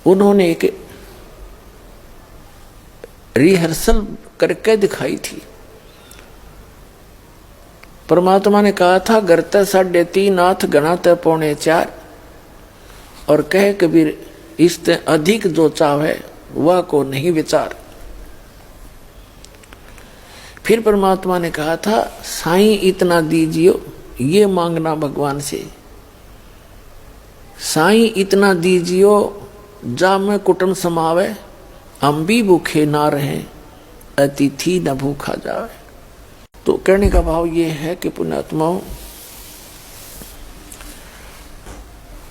उन्होंने एक रिहर्सल करके दिखाई थी। परमात्मा ने कहा था गरते 3.5 हाथ गणाते 4.25 और कहे कबीर इससे अधिक जो चाहे वह को नहीं विचार। फिर परमात्मा ने कहा था साईं इतना दीजियो, ये मांगना भगवान से। साईं इतना दीजियो जा में कुटुंब समावे, हम भी भूखे ना रहे अतिथि न भूखा जावे। तो कहने का भाव ये है कि पुण्यात्माओं,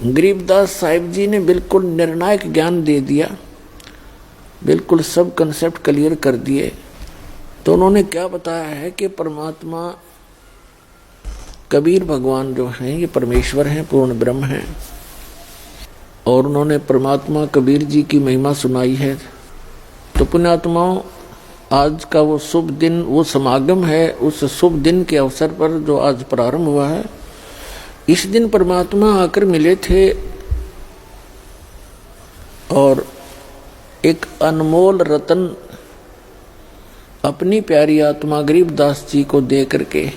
गरीबदास साहिब जी ने बिल्कुल निर्णायक ज्ञान दे दिया, बिल्कुल सब कंसेप्ट क्लियर कर दिए। तो उन्होंने क्या बताया है कि परमात्मा कबीर भगवान जो हैं ये परमेश्वर हैं, पूर्ण ब्रह्म हैं। और उन्होंने परमात्मा कबीर जी की महिमा सुनाई है। तो पुण्यात्माओं, आज का वो शुभ दिन, वो समागम है, उस शुभ दिन के अवसर पर जो आज प्रारंभ हुआ है, इस दिन परमात्मा आकर मिले थे और एक अनमोल रतन अपनी प्यारी आत्मा गरीबदास जी को दे करके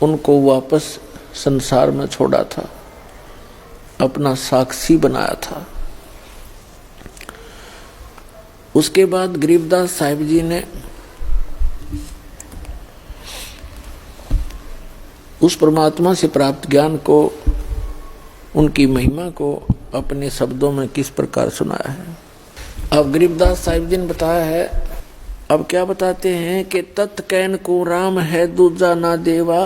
उनको वापस संसार में छोड़ा था, अपना साक्षी बनाया था। उसके बाद गरीबदास साहिब जी ने उस परमात्मा से प्राप्त ज्ञान को, उनकी महिमा को अपने शब्दों में किस प्रकार सुनाया है। अब गरीबदास साहिब जी ने बताया है, अब क्या बताते हैं कि तत् कैन को राम है दूजा ना देवा,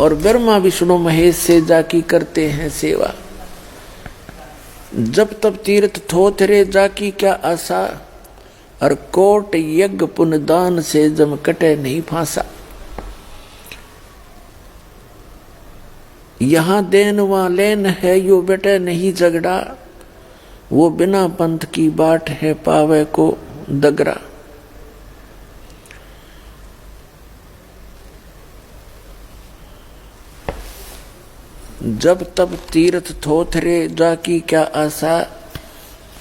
और ब्रह्मा विष्णु महेश से जाकी करते हैं सेवा। जब तब तीर्थ थोथरे जाकी क्या आशा, और कोट यज्ञ पुण्य दान से जम कटे नहीं फांसा। यहाँ देन वहाँ लेन है यो बेटे नहीं झगड़ा, वो बिना पंथ की बाट है पावे को दगरा। जब तब तीर्थ थोथरे जाकी क्या आशा,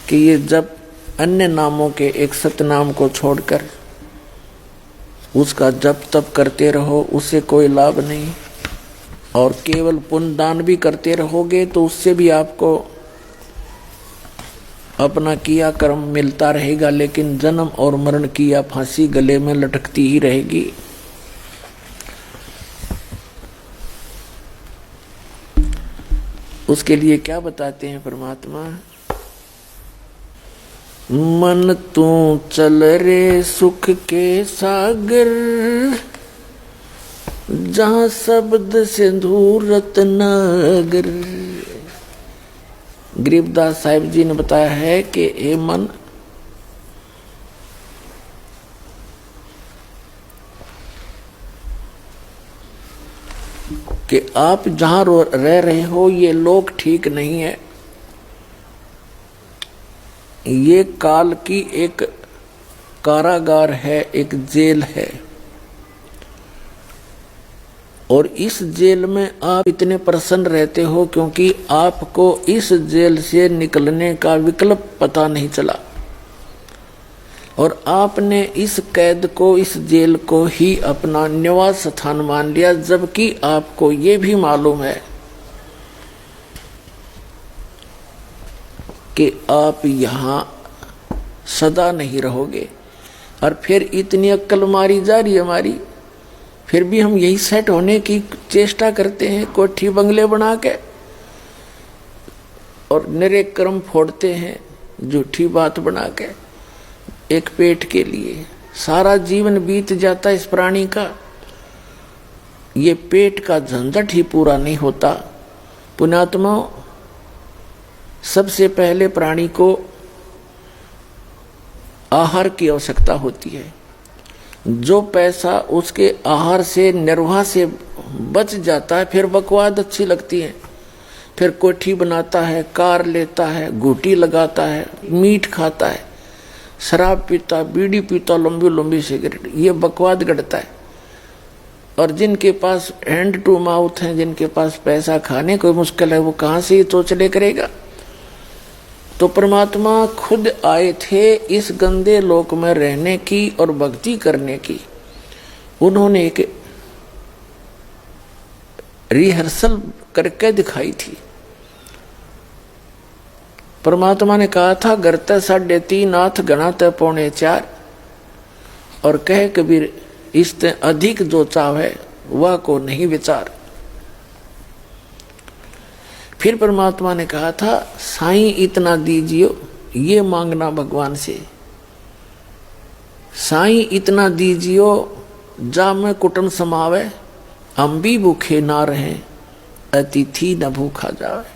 कि ये जब अन्य नामों के एक सतनाम को छोड़कर उसका जप तप करते रहो, उससे कोई लाभ नहीं। और केवल पुण्य दान भी करते रहोगे तो उससे भी आपको अपना किया कर्म मिलता रहेगा, लेकिन जन्म और मरण की या फांसी गले में लटकती ही रहेगी। उसके लिए क्या बताते हैं परमात्मा, मन तू चल रे सुख के सागर, जहाँ शब्द सिंधु रत्नागर। गरीबदास साहिब जी ने बताया है कि ए मन, कि आप जहां रह रहे हो ये लोक ठीक नहीं है, ये काल की एक कारागार है, एक जेल है। और इस जेल में आप इतने प्रसन्न रहते हो क्योंकि आपको इस जेल से निकलने का विकल्प पता नहीं चला, और आपने इस कैद को, इस जेल को ही अपना निवास स्थान मान लिया, जबकि आपको ये भी मालूम है कि आप यहाँ सदा नहीं रहोगे। और फिर इतनी अक्ल मारी जा रही है हमारी, फिर भी हम यही सेट होने की चेष्टा करते हैं, कोठी बंगले बना के, और निरे कर्म फोड़ते हैं झूठी बात बना के, एक पेट के लिए। सारा जीवन बीत जाता इस प्राणी का, ये पेट का झंझट ही पूरा नहीं होता। पुण्यात्मा, सबसे पहले प्राणी को आहार की आवश्यकता होती है। जो पैसा उसके आहार से, निर्वाह से बच जाता है, फिर बकवाद अच्छी लगती है, फिर कोठी बनाता है, कार लेता है, घूटी लगाता है, मीट खाता है, शराब पीता, बीड़ी पीता, लंबी लंबी सिगरेट, ये बकवाद गढ़ता है। और जिनके पास हैंड टू माउथ है, जिनके पास पैसा खाने कोई मुश्किल है, वो कहाँ से ये चोचले करेगा। तो परमात्मा खुद आए थे इस गंदे लोक में रहने की और भक्ति करने की। उन्होंने एक रिहर्सल करके दिखाई थी। परमात्मा ने कहा था घर ते 3.5 नाथ घना ते 3.25 और कहे कबीर इससे अधिक जो चाहे वह को नहीं विचार। फिर परमात्मा ने कहा था साईं इतना दीजियो, ये मांगना भगवान से। साईं इतना दीजियो जा में कुटुंब समावे, हम भी भूखे ना रहे, अतिथि न भूखा जावे।